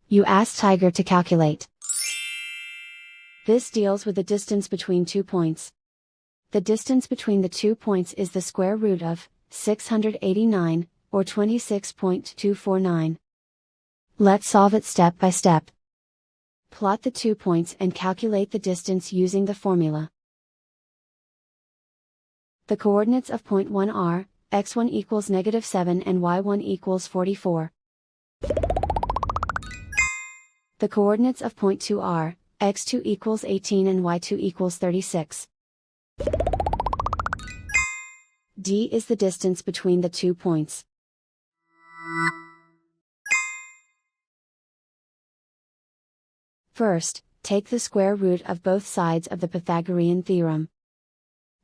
You ask Tiger to calculate. This deals with the distance between 2 points. The distance between the 2 points is the square root of 689, or 26.249. Let's solve it step by step. Plot the 2 points and calculate the distance using the formula. The coordinates of point 1 are, x1 equals -7 and y1 equals 44. The coordinates of point 2 are, x2 equals 18 and y2 equals 36. D is the distance between the 2 points. First, take the square root of both sides of the Pythagorean theorem.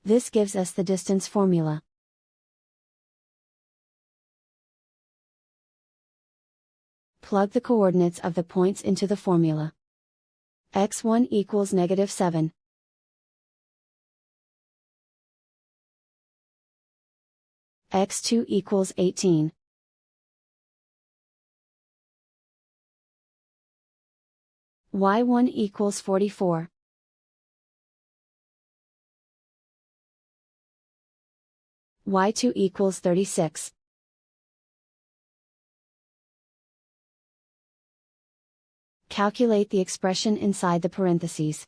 This gives us the distance formula. Plug the coordinates of the points into the formula. x1 equals -7. x2 equals 18. y1 equals 44. y2 equals 36. Calculate the expression inside the parentheses.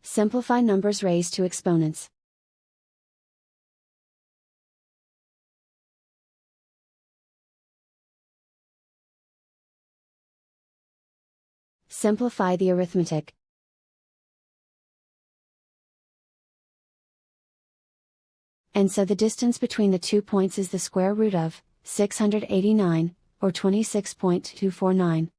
Simplify numbers raised to exponents. Simplify the arithmetic. And so the distance between the 2 points is the square root of 689, or 26.249.